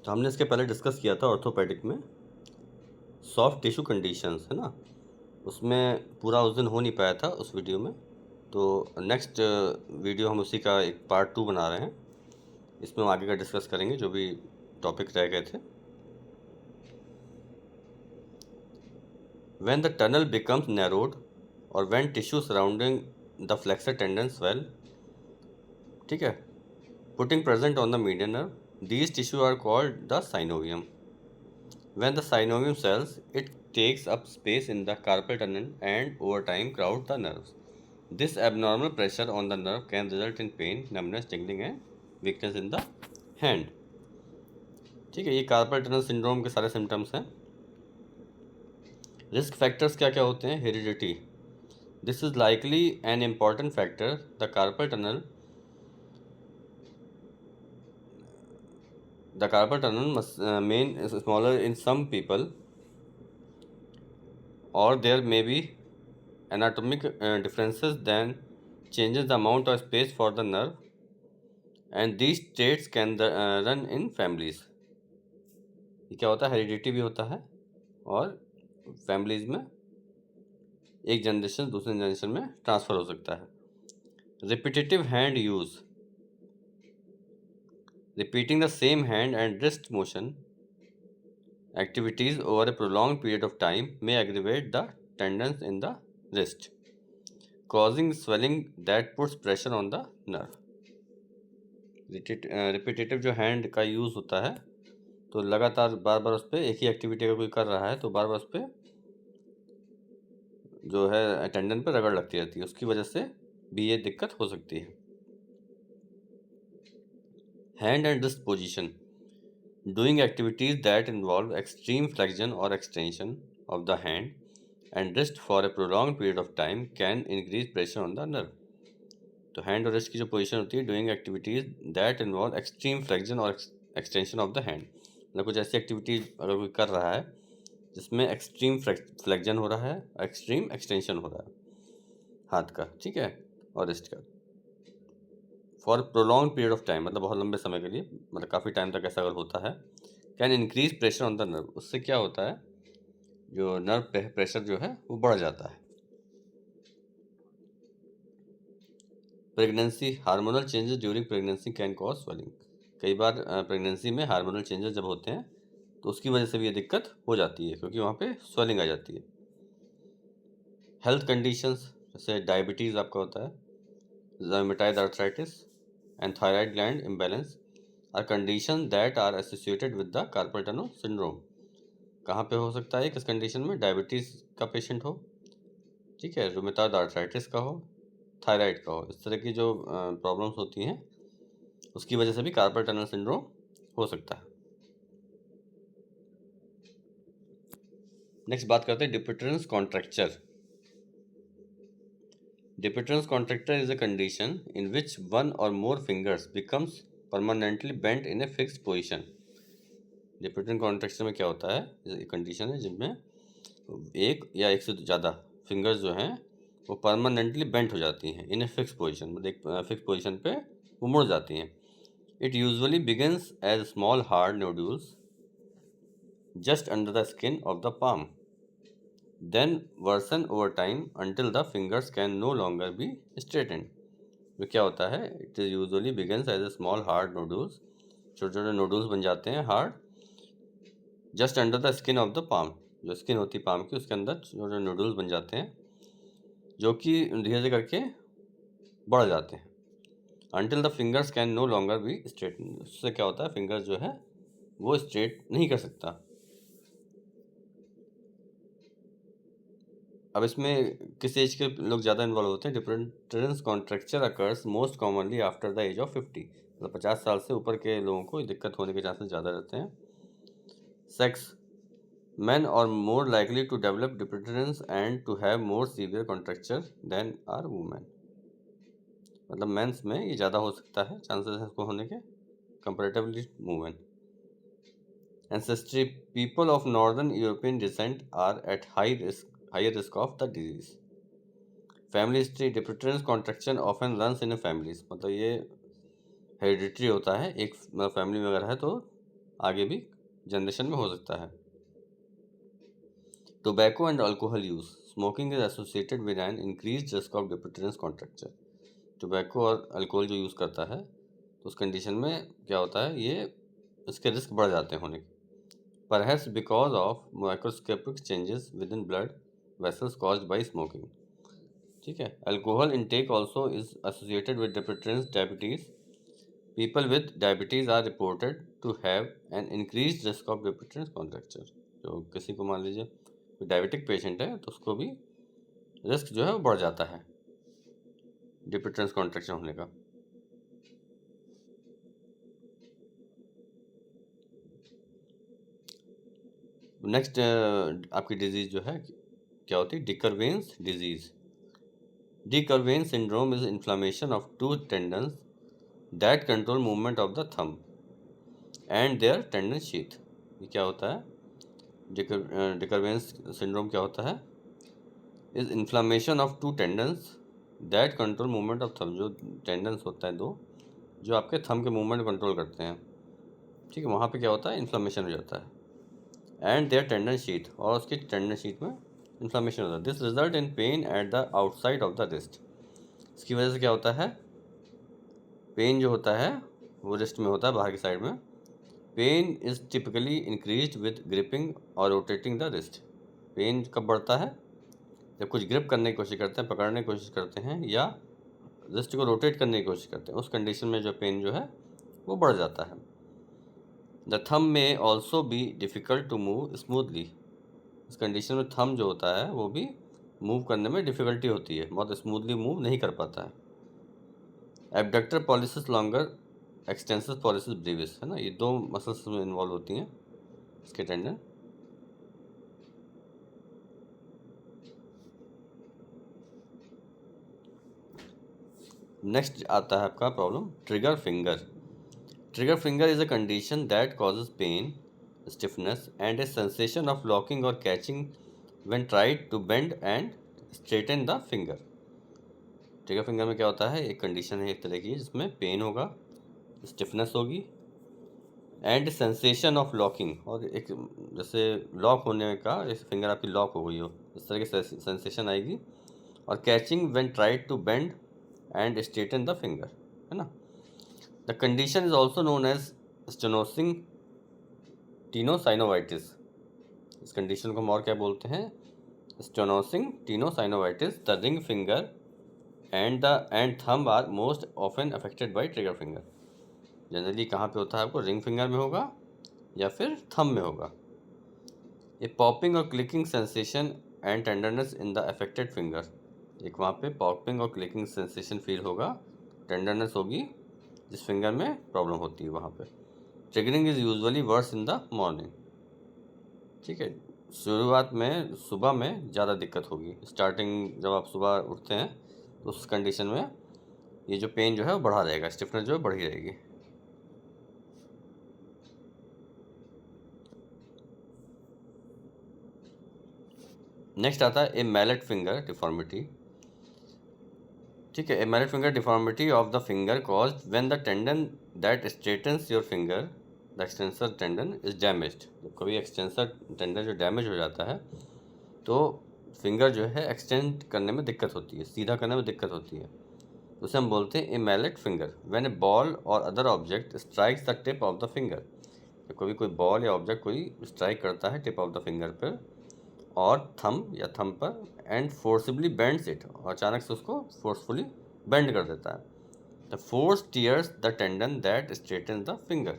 तो हमने इसके पहले डिस्कस किया था ऑर्थोपेडिक में सॉफ्ट टिश्यू कंडीशंस, है ना। उसमें पूरा उस दिन हो नहीं पाया था उस वीडियो में, तो नेक्स्ट वीडियो हम उसी का एक पार्ट 2 बना रहे हैं। इसमें हम आगे का डिस्कस करेंगे जो भी टॉपिक रह गए थे। When the tunnel becomes narrowed or when tissue surrounding the flexor tendon swell, ठीक है, putting present on the median nerve, these tissue are called the synovium. When the synovium swells, it takes up space in the carpal tunnel and over time crowds the nerves. This abnormal pressure on the nerve can result in pain, numbness, tingling and weakness in the hand. ठीक है, ये carpel tunnel syndrome के सारे symptoms हैं। Risk factors क्या क्या होते हैं? Heredity, this is likely an important factor. The carpal tunnel must remain smaller in some people, or there may be anatomic differences then changes the amount of space for the nerve, and these traits can run in families. ये क्या होता है? Heredity भी होता है और families में एक जनरेशन दूसरे जनरेशन में ट्रांसफ़र हो सकता है। Repetitive hand use, repeating the same hand and wrist motion activities over a prolonged period of time may aggravate the tendons in the wrist, causing swelling that puts pressure on the nerve. Repetitive जो hand का use होता है, तो लगातार बार बार उस पर एक ही activity अगर कोई कर रहा है तो बार बार उस पर जो है टेंडन पर रगड़ लगती रहती है, उसकी वजह से भी ये दिक्कत हो सकती है। Hand and wrist position, doing activities that involve extreme flexion or extension of the hand and wrist for a prolonged period of time can increase pressure on the nerve. तो हैंड और रिस्ट की जो position होती है, doing activities that involve extreme flexion और extension of the hand, मतलब कुछ ऐसी एक्टिविटीज अगर कोई कर रहा है जिसमें एक्सट्रीम फ्लेक्शन हो रहा है, एक्सट्रीम एक्सटेंशन हो रहा है हाथ का, ठीक है, और रिस्ट का, for prolong period of time, मतलब बहुत लंबे समय के लिए, मतलब काफ़ी टाइम तक ऐसा अगर होता है, can increase pressure on the nerve, उससे क्या होता है, जो नर्व प्रेशर जो है वो बढ़ जाता है। Pregnancy, hormonal changes during pregnancy can cause swelling, कई बार प्रेगनेंसी में हार्मोनल चेंजेस जब होते हैं तो उसकी वजह से भी ये दिक्कत हो जाती है, क्योंकि वहाँ पे स्वेलिंग आ जाती है। हेल्थ कंडीशंस, जैसे डायबिटीज़ आपका होता है, rheumatoid arthritis and thyroid gland imbalance are condition that are associated with the carpal tunnel syndrome. कहाँ पे हो सकता है? किस कंडीशन में? डायबिटीज़ का पेशेंट हो, ठीक है, रूमेटॉइड आर्थराइटिस का हो, थायराइड का हो, इस तरह की जो प्रॉब्लम्स होती हैं उसकी वजह से भी कार्पल टनल सिंड्रोम हो सकता है। नेक्स्ट बात करते हैं Dupuytren's contracture. Dupuytren's contracture is a condition in which one or more fingers becomes permanently bent in a fixed position. Dupuytren's contracture में क्या होता है? एक कंडीशन है जिनमें एक या एक से ज़्यादा फिंगर्स जो हैं वो परमानेंटली बेंट हो जाती हैं इन ए फिक्स पोजीशन, मतलब एक फिक्स पोजीशन पे वो मुड़ जाती हैं। It usually begins as small hard nodules just under the skin of the palm, then worsen over time until the fingers can no longer be straightened. तो क्या होता है? It is usually begins as a small hard nodules, छोटे छोटे nodules बन जाते हैं hard, just under the skin of the palm, जो स्किन होती है पाम की उसके अंदर छोटे नोडल्स बन जाते हैं, जो कि धीरे धीरे करके बढ़ जाते हैं, until the fingers can no longer be straightened। उससे क्या होता है? फिंगर्स जो है वो स्ट्रेट नहीं कर सकता। अब इसमें किस एज के लोग ज़्यादा इन्वॉल्व होते हैं? Dupuytren's contracture occurs most commonly after the age of 50, मतलब 50 साल से ऊपर के लोगों को दिक्कत होने के चांसेस ज़्यादा रहते हैं। Sex, men are more likely to develop Dupuytren's and to have more severe contracture than are women, मतलब मेंस में ये ज़्यादा हो सकता है चांसेस इसको होने के comparatively women. Ancestry, people of northern European descent are at higher risk of the disease. Family history, Dupuytren's contraction often runs in families, मतलब ये हेरिडिटरी होता है, एक फैमिली में अगर है तो आगे भी जनरेशन में हो सकता है। Tobacco and alcohol use, smoking is associated with an increase risk of Dupuytren's contracture. Tobacco और अल्कोहल जो यूज़ करता है तो उस कंडीशन में क्या होता है, ये इसके रिस्क बढ़ जाते हैं होने के। Perhaps because of microscopic changes within blood vessels caused by smoking. ठीक है। Alcohol intake also is associated with hypertension, diabetes. People with diabetes are reported to have an increased risk of hypertension contracture. जो किसी को मान लीजिए कोई diabetic patient है तो उसको भी रिस्क जो है वो बढ़ जाता है डिप्रेटेंस कॉन्ट्रैक्शन होने का। नेक्स्ट आपकी डिजीज़ जो है क्या होती है, डिकरवेंस disease. डिकरवेन syndrome is inflammation of two tendons that control movement of the thumb and their tendon sheath। ये क्या होता है, डिकरवेंस सिंड्रोम क्या होता है, is inflammation of two tendons that control movement of thumb. जो टेंडन्स होता है दो, जो आपके थंब के मूवमेंट कंट्रोल करते हैं, ठीक है, वहाँ पे क्या होता है, इन्फ्लामेशन हो जाता है। एंड देयर टेंडन शीथ, और उसकी टेंडन शीथ में इन्फ्लामेशन होता है। This result in pen at the outside of the wrist. इसकी वजह से क्या होता है, पेन जो होता है वो रिस्ट में होता है, बाहर की साइड में। Pain is typically increase with gripping और रोटेटिंग द रिस्ट। पेन कब बढ़ता है, जब कुछ ग्रिप करने की कोशिश करते हैं, पकड़ने की कोशिश करते हैं या रिस्ट को रोटेट करने की कोशिश करते हैं, उस कंडीशन में जो पेन जो है वो बढ़ जाता है। The thumb may also be difficult to move smoothly. इस कंडीशन में थंब जो होता है वो भी मूव करने में डिफ़िकल्टी होती है, बहुत स्मूथली मूव नहीं कर पाता है। Abductor pollicis longus, extensor pollicis brevis, है ना, ये दो मसल्स में इन्वॉल्व होती हैं इसके टेंडन। नेक्स्ट आता है आपका problem trigger finger. Trigger finger is a condition that causes pain, stiffness and a sensation of locking or catching when tried to bend and straighten the finger. Trigger finger में क्या होता है, एक condition है एक तरह की जिसमें पेन होगा, स्टिफनेस होगी एंड सेंसेशन ऑफ लॉकिंग, और एक जैसे लॉक होने का, जैसे फिंगर आपकी लॉक हो गई हो इस तरह की सेंसेशन आएगी, और catching when tried to bend and straighten the finger, है ना। The condition is also known as stenosing tenosynovitis. इस कंडीशन को हम और क्या बोलते हैं, stenosing tenosynovitis. The ring finger and thumb are most often affected by trigger finger. Generally कहाँ पे होता है, आपको रिंग फिंगर में होगा या फिर थंब में होगा। ए पॉपिंग और clicking sensation and tenderness in the affected finger. एक वहाँ पे पॉपिंग और क्लिकिंग सेंसेशन फील होगा, टेंडरनेस होगी जिस फिंगर में प्रॉब्लम होती है वहाँ पे। Triggering is usually worse in the morning. ठीक है, शुरुआत में सुबह में ज़्यादा दिक्कत होगी, स्टार्टिंग जब आप सुबह उठते हैं तो उस कंडीशन में ये जो पेन जो है वो बढ़ा रहेगा, स्टिफनेस जो है बढ़ी रहेगी। नेक्स्ट आता है ए मैलेट फिंगर डिफॉर्मिटी। ठीक है, a mallet finger deformity of the finger caused when the tendon that straightens your finger, the extensor tendon is damaged. जब कभी एक्सटेंसर टेंडन जो डैमेज हो जाता है तो फिंगर जो है एक्सटेंड करने में दिक्कत होती है, सीधा करने में दिक्कत होती है, उसे हम बोलते हैं a mallet finger. When a ball or other object strikes the tip of the finger. जब कभी कोई बॉल या ऑब्जेक्ट कोई स्ट्राइक करता है टिप ऑफ द फिंगर पर और थंब या थंब पर, एंड फोर्सिबली बेंड्स इट, और अचानक से उसको फोर्सफुली बेंड कर देता है। The force tears the tendon that straighten the finger.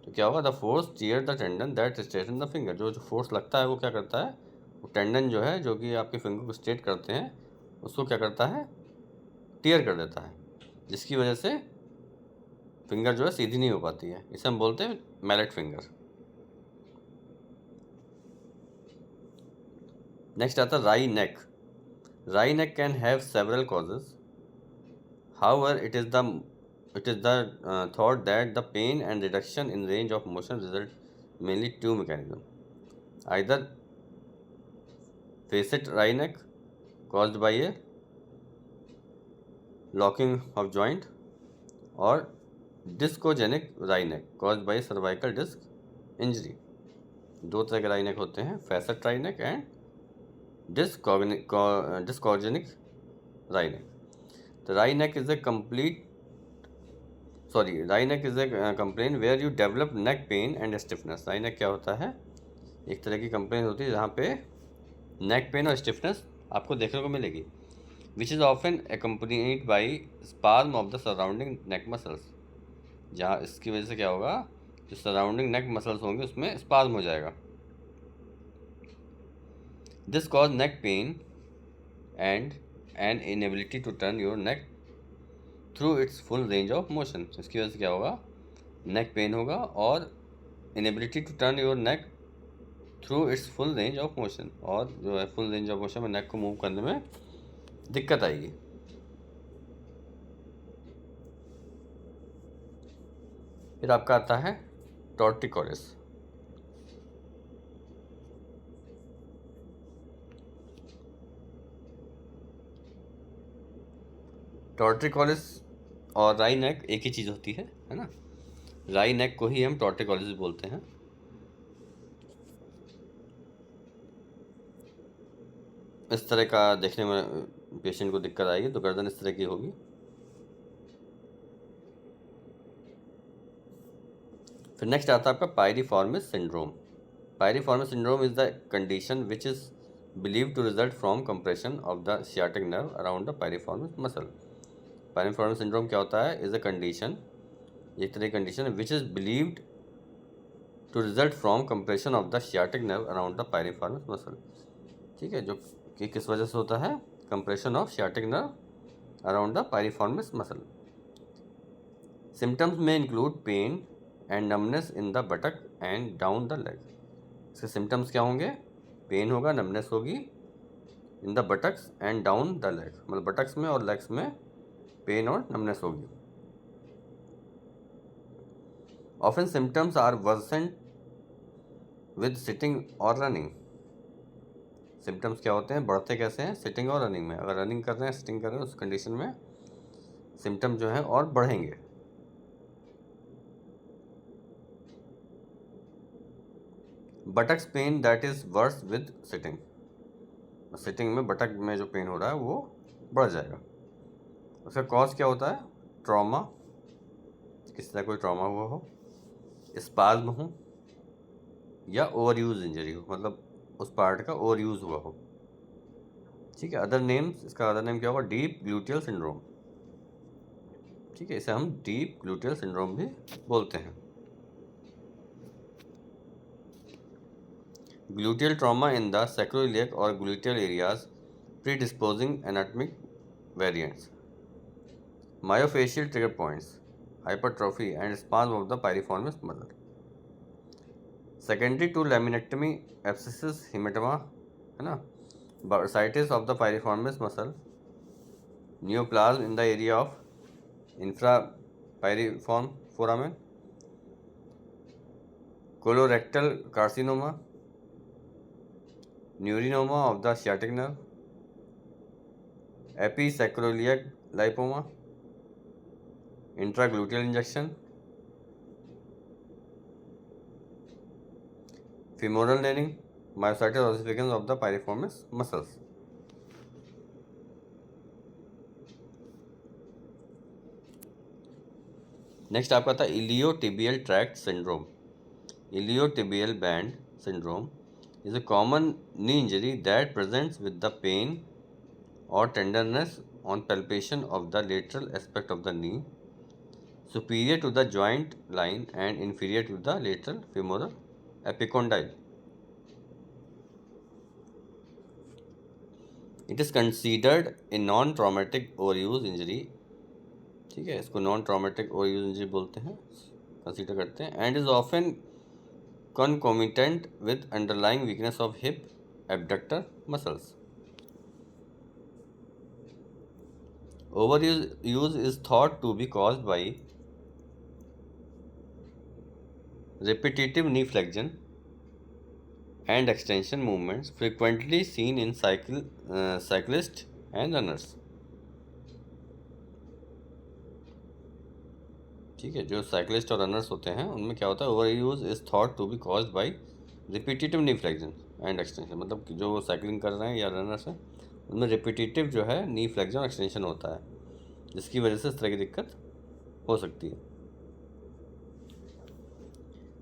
तो क्या होगा, the force tear the tendon that straighten the finger. जो फोर्स लगता है वो क्या करता है, वो टेंडन जो है जो कि आपके फिंगर को स्ट्रेट करते हैं उसको क्या करता है, टीयर कर देता है, जिसकी वजह से फिंगर जो है सीधी नहीं हो पाती है। इसे हम बोलते हैं मैलेट फिंगर। नेक्स्ट आता है wry neck. Wry neck can have several causes. However, it is the thought that the pain and reduction in range of motion result mainly two mechanisms. Either facet wry neck caused by a locking of joint, or discogenic wryneck caused by cervical disc injury. दो तरह के wryneck होते हैं, facet wryneck and discogenic wryneck. तो wryneck is a complain where you develop neck pain and stiffness. Wryneck क्या होता है? एक तरह की कंप्लेन होती है जहाँ पे नेक पेन और स्टिफनेस आपको देखने को मिलेगी, which is often accompanied by spasm of the surrounding neck muscles. जहाँ इसकी वजह से क्या होगा, जो सराउंडिंग नेक मसल्स होंगे उसमें स्पाज्म हो जाएगा। This cause neck pain and an inability to turn your neck through its full range of motion. इसकी वजह से क्या होगा, नेक पेन होगा और inability to turn your neck through its full range of motion, और जो है फुल रेंज ऑफ मोशन में नेक को मूव करने में दिक्कत आएगी। फिर आपका आता है टॉर्टिकोलिस। टॉर्टिकोलिस और राई नेक एक ही चीज़ होती है ना? राई नेक को ही हम टॉर्टिकोलिस बोलते हैं। इस तरह का देखने में पेशेंट को दिक्कत आएगी तो गर्दन इस तरह की होगी। फिर नेक्स्ट आता है आपका piriformis syndrome. Piriformis syndrome is the condition which is believe to result from compression of the sciatic nerve around the piriformis muscle. Piriformis syndrome क्या होता है? इज अ कंडीशन, एक तरह की condition which is believed to result from compression of the sciatic nerve around the piriformis muscle. ठीक है, जो कि किस वजह से होता है? Compression of sciatic nerve around the piriformis muscle. Symptoms में include pain and numbness in the buttock and down the leg. इसके सिम्टम्स क्या होंगे? पेन होगा, नमनेस होगी in the buttocks and down the leg, मतलब बटक्स में और legs में पेन और नमनेस होगी। Often symptoms are worsened with sitting और रनिंग। सिम्टम्स क्या होते हैं, बढ़ते कैसे हैं? सिटिंग और रनिंग में। अगर रनिंग कर रहे हैं, सिटिंग कर रहे हैं, उस कंडीशन में सिम्टम जो है और बढ़ेंगे। Buttocks pain that is worse with sitting. Sitting में बटक में जो पेन हो रहा है वो बढ़ जाएगा। उसका कॉज क्या होता है? ट्रॉमा, किसी तरह कोई ट्रॉमा हुआ हो, स्पाज्म हो, या ओवर यूज इंजरी हो, मतलब उस पार्ट का ओवर यूज हुआ हो। ठीक है, अदर नेम्स, इसका अदर नेम क्या होगा? Deep gluteal syndrome. ठीक है, इसे हम डीप ग्लूटियल सिंड्रोम भी बोलते हैं। Gluteal trauma in the sacroiliac और gluteal areas predisposing anatomic variants, myofascial trigger points, hypertrophy and spasm of the piriformis muscle. Secondary to laminectomy, abscesses, hematoma, है ना, bursitis of the piriformis muscle, neoplasm in the area of infrapiriform foramen, colorectal carcinoma, neurinoma of the sciatic nerve, episacroiliac lipoma, intragluteal injection, femoral nailing, myositis ossificans of the piriformis muscles. Next आपका था iliotibial tract syndrome. Iliotibial band syndrome is a common knee injury that presents with the pain or tenderness on palpation of the lateral aspect of the knee, superior to the joint line and inferior to the lateral femoral epicondyle. It is considered a non-traumatic overuse injury। ठीक है, इसको non traumatic overuse injury बोलते हैं, consider करते हैं, and is often concomitant with underlying weakness of hip abductor muscles. Overuse is thought to be caused by repetitive knee flexion and extension movements frequently seen in cyclists and runners. ठीक है, जो cyclist और runners होते हैं उनमें क्या होता है, overuse is thought to be caused by repetitive knee flexion and extension. मतलब कि जो साइकिलिंग कर रहे हैं या रनर्स हैं उनमें रिपीटेटिव जो है नी फ्लेक्शन और एक्सटेंशन होता है, जिसकी वजह से इस तरह की दिक्कत हो सकती है।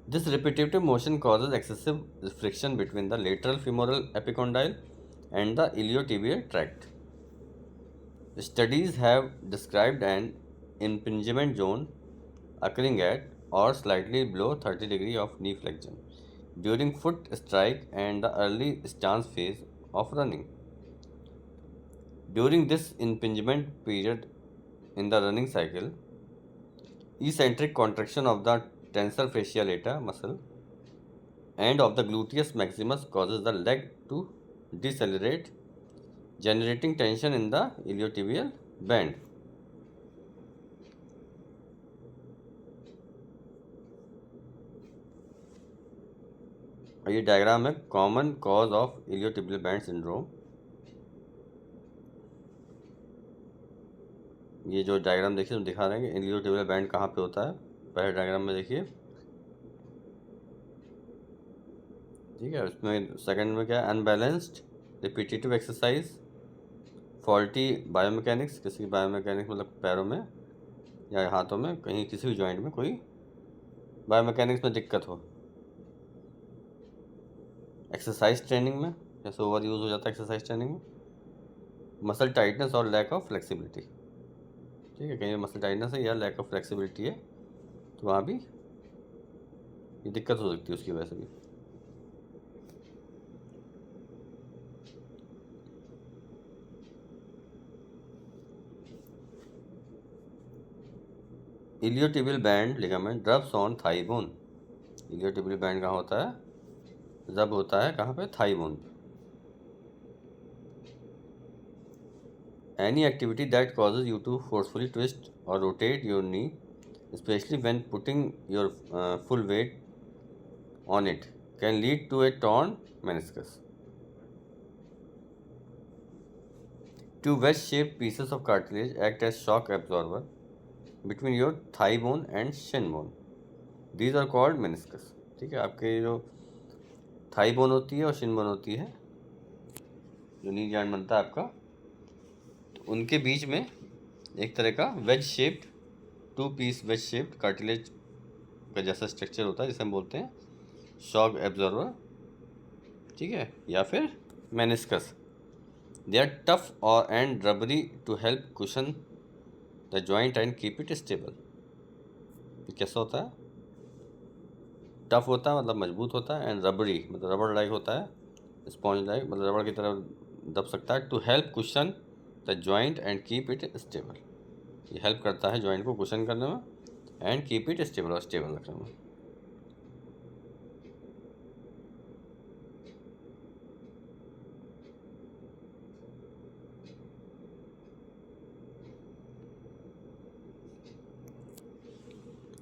This repetitive motion causes excessive friction between the lateral femoral epicondyle and the iliotibial tract. Studies have described an impingement zone occurring at or slightly below 30 degree of knee flexion during foot strike and the early stance phase of running. During this impingement period in the running cycle, eccentric contraction of the tensor fascia lata muscle and of the gluteus maximus causes the leg to decelerate, generating tension in the iliotibial band. और ये diagram है common cause of iliotibial band syndrome. ये जो diagram देखिए हम दिखा रहे हैं कि इलियोटिबियल बैंड कहाँ पे होता है। पहले डायग्राम में देखिए, ठीक है। उसमें सेकंड में क्या है, unbalanced repetitive exercise, faulty biomechanics, किसी की बायोमैकेनिक्स मतलब पैरों में या हाथों में कहीं किसी भी जॉइंट में कोई बायोमैकेनिक्स में दिक्कत हो। एक्सरसाइज ट्रेनिंग में जैसे ओवर यूज़ हो जाता है एक्सरसाइज ट्रेनिंग में, मसल टाइटनेस और लैक ऑफ फ्लेक्सिबिलिटी, ठीक है। कहीं मसल टाइटनेस है या लैक ऑफ फ्लेक्सिबिलिटी है तो वहाँ भी ये दिक्कत हो सकती है उसकी वजह से भी। Iliotibial band ligament rubs on thigh bone. Iliotibial band कहाँ होता है, रब होता है कहाँ पे, थाई बोन पे। Any activity that causes you to forcefully twist or rotate your knee, especially when putting your full weight on it, can lead to a torn meniscus. Two wedge-shaped pieces of cartilage act as shock absorber between your thigh bone and shin bone. These are called meniscus। ठीक है, आपके जो thigh bone होती है और Shin bone होती है, जो नी जॉइंट बनता है आपका, तो उनके बीच में एक तरह का wedge shaped, two piece wedge shaped cartilage का जैसा स्ट्रक्चर होता है जिसे हम बोलते हैं शॉक एब्जॉर्बर, ठीक है, या फिर मेनिस्कस। दे आर टफ और and rubbery to help cushion the joint and keep it stable. कैसा होता है, टफ होता है मतलब मजबूत होता है, एंड रबरी मतलब रबड़ लाइक होता है, स्पॉन्ज लाइक मतलब रबड़ की तरह दब सकता है। To help cushion the joint and keep it stable, ये हेल्प करता है जॉइंट को कुशन करने में एंड कीप इट स्टेबल और स्टेबल रखने में।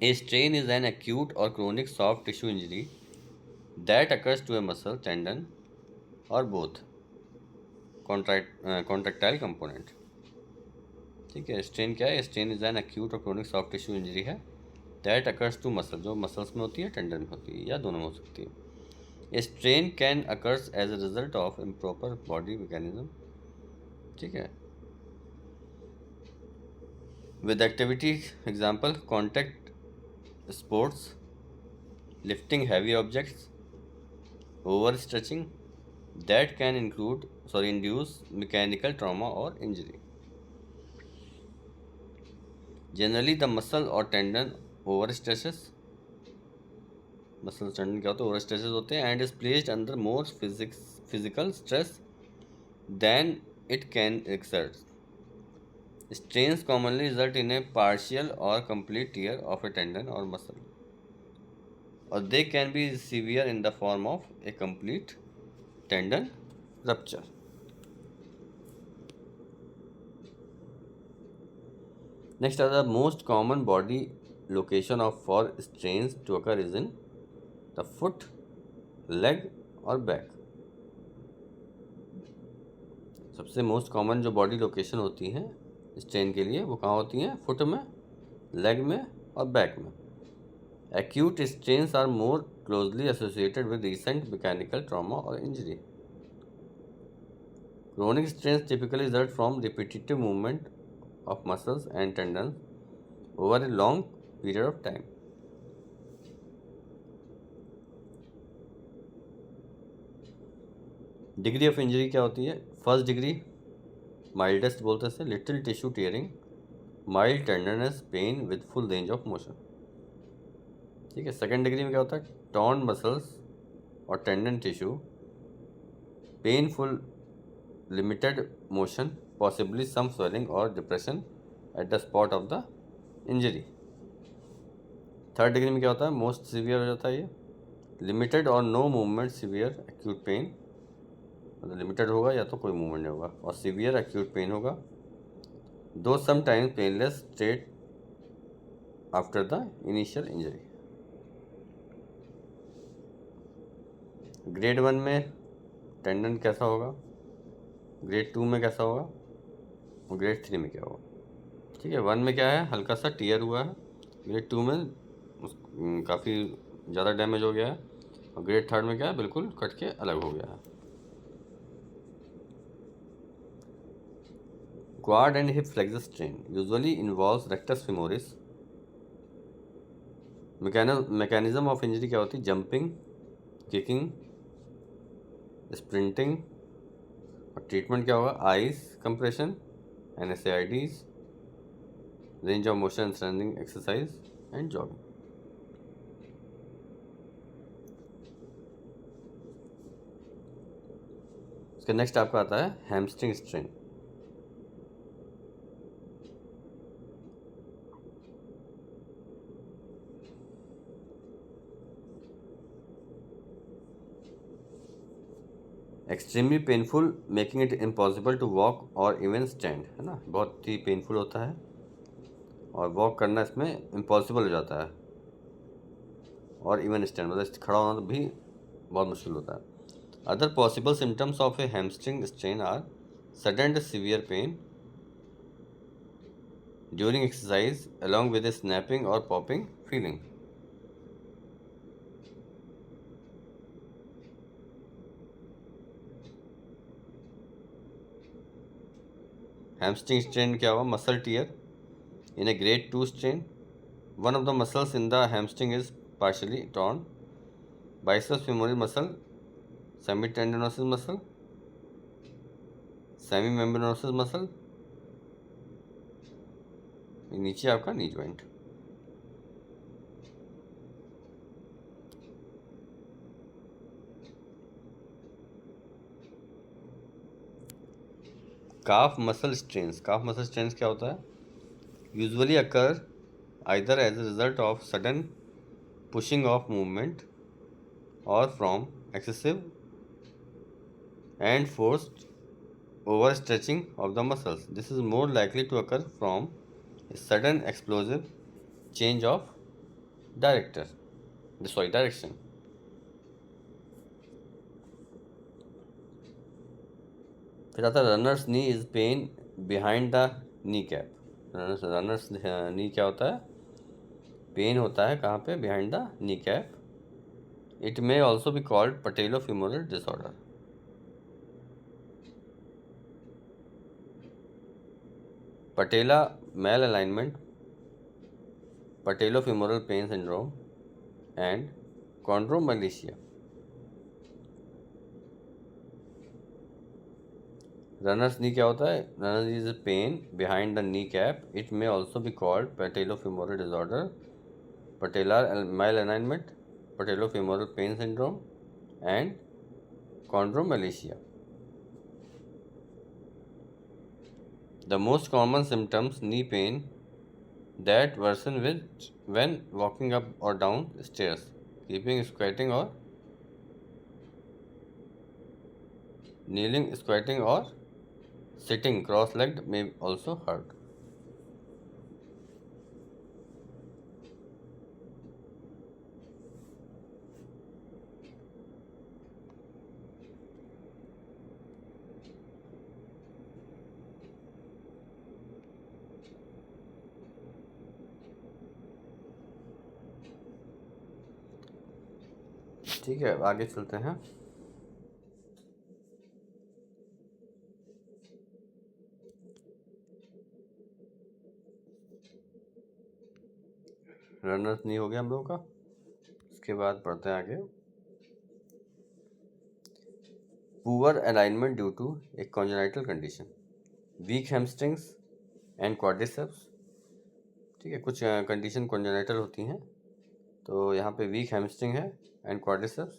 A strain is an acute or chronic soft tissue injury that occurs to a muscle, tendon, or both contractile component। ठीक है, स्ट्रेन क्या है, स्ट्रेन इज एन एक्यूट और क्रोनिक सॉफ्ट टिश्यू इंजरी है that occurs to muscle, जो muscles में होती है, टेंडन में होती है, या दोनों में हो सकती है। A strain can occurs as a result of improper body mechanism, ठीक है, with activity example contact sports, lifting heavy objects, over stretching that can induce mechanical trauma or injury. Generally the muscle or tendon over stresses, muscle tendon क्या होता है, over stresses होते हैं, and is placed under more physical stress than it can exert. Strains commonly result in a partial or complete tier of A tendon और muscle, और they can be severe in the form of A complete tendon rupture. Next are the most common body location of for strains to occur is in the foot, leg और back. सबसे most common जो body location होती हैं strain के लिए वो कहाँ होती हैं, फुट में, लेग में और बैक में। Acute strains are more closely associated with recent mechanical trauma or injury. Chronic strains typically result from repetitive movement of muscles and tendons over a long period of time. Degree of injury क्या होती है? First degree mildest बोलते हैं, little tissue tearing, mild tenderness, pain with full range of motion. ठीक है। Second degree में क्या होता है? Torn muscles or tendon tissue, painful limited motion, possibly some swelling or depression at the spot of the injury. Third degree में क्या होता है? मोस्ट सीवियर हो जाता है ये, लिमिटेड और no movement, severe acute pain, मतलब लिमिटेड होगा या तो कोई मूवमेंट नहीं होगा, और सीवियर एक्यूट पेन होगा, दो sometimes painless state after the initial injury. Grade 1 में टेंडन कैसा होगा, ग्रेड 2 में कैसा होगा, और ग्रेड 3 में क्या होगा? ठीक है। 1 में क्या है? हल्का सा टीयर हुआ है। ग्रेड 2 में काफ़ी ज़्यादा डैमेज हो गया है, और ग्रेड 3 में क्या है? बिल्कुल कट के अलग हो गया है। Quad and hip flexor strain usually involves rectus femoris. Mechanism of injury क्या होती है? जंपिंग, किकिंग, स्प्रिंटिंग, और ट्रीटमेंट क्या होगा? Ice compression, NSAIDs, range of motion strengthening exercise and jogging. इसका नेक्स्ट आपका आता है hamstring strain. Extremely painful, making it impossible to walk और इवन स्टैंड, है ना? बहुत ही पेनफुल होता है और वॉक करना इसमें इम्पॉसिबल हो जाता है, और इवन स्टैंड मतलब खड़ा होना भी बहुत मुश्किल होता है। Other possible symptoms of a hamstring strain are sudden and severe pain during exercise along with a snapping or popping feeling. Hamstring strain क्या हुआ? Muscle tear. In a grade 2 strain, one of the muscles in the hamstring is partially torn. Biceps femoris muscle, semitendinosus muscle, semimembranosus muscle, नीचे आपका knee joint. Calf muscle strains, calf muscle strains क्या होता है? Usually occur either as a result of sudden pushing off movement or from excessive and forced overstretching of the muscles. This is more likely to occur from a sudden explosive change of direction. फिर आता है runner's knee is pain behind the kneecap. Runner's knee क्या होता है? Pain होता है कहाँ पे? Behind the kneecap. It may also be called patellofemoral disorder. Patella malalignment, patellofemoral pain syndrome and chondromalacia. Runner's knee क्या होता है? Runner's is pain behind the kneecap. It may also be called patellofemoral disorder, patellar malalignment, patellofemoral pain syndrome and chondromalacia. The most common symptoms knee pain that worsen with when walking up or down stairs, keeping squatting or kneeling, squatting or sitting cross-legged may also hurt. ठीक है, आगे चलते हैं। Runners नहीं हो गया हम लोगों का। उसके बाद पढ़ते हैं आगे। Poor alignment due to a congenital condition, weak hamstrings and quadriceps. ठीक है, कुछ कंडीशन कॉन्जेनाइटल होती हैं, तो यहाँ पे वीक हैमस्ट्रिंग है एंड क्वाड्रिसेप्स।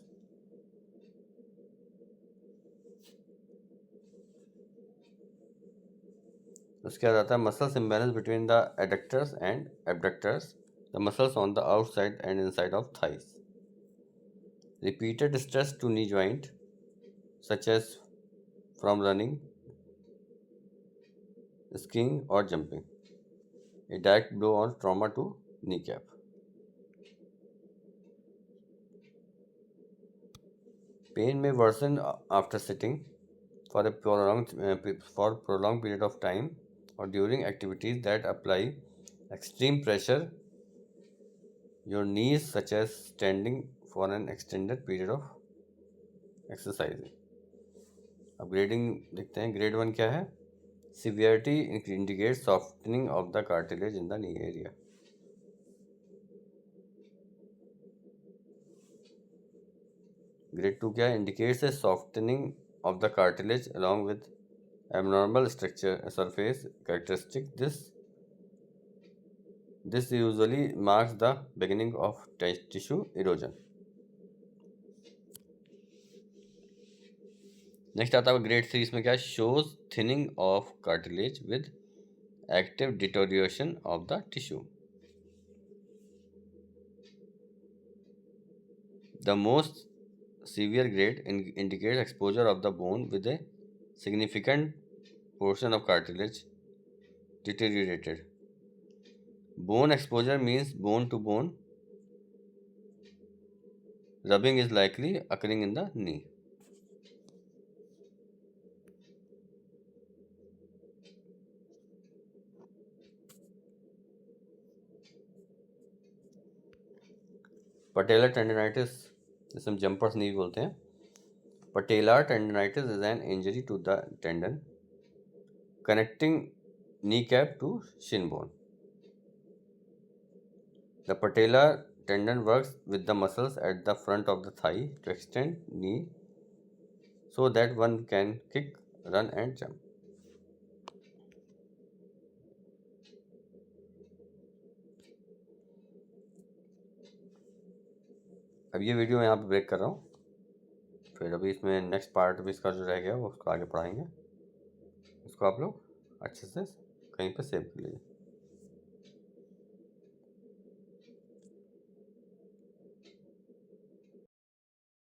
उसके बाद आता है muscles imbalance between the adductors and abductors, the muscles on the outside and inside of thighs, repeated stress to knee joint such as from running, skiing or jumping, a direct blow or trauma to kneecap. Pain may worsen after sitting for a prolonged period of time or during activities that apply extreme pressure your knees, such as standing for an extended period of exercise. अब grading देखते हैं। Grade 1 क्या है? Severity indicates softening of the cartilage in the knee area. Grade 2 क्या है? Indicates a softening of the cartilage along with abnormal structure surface characteristic. This usually marks the beginning of tissue erosion. Next आता है grade 3। इसमें क्या है? Shows thinning of cartilage with active deterioration of the tissue. The most severe grade indicates exposure of the bone with a significant portion of cartilage deteriorated. Bone exposure means bone to bone rubbing is likely occurring in the knee. Patellar tendinitis, जिसे हम jumpers नहीं बोलते हैं। Patellar tendinitis is an injury to the tendon connecting kneecap to shin bone. The patellar tendon works with the muscles at the front of the thigh to extend knee so that one can kick, run and jump. अब ये video मैं यहाँ पे break कर रहा हूँ, फिर अभी इसमें नेक्स्ट पार्ट भी इसका जो रह गया वो उसको आगे पढ़ाएंगे। इसको आप लोग अच्छे से कहीं पे सेव कर लीजिए।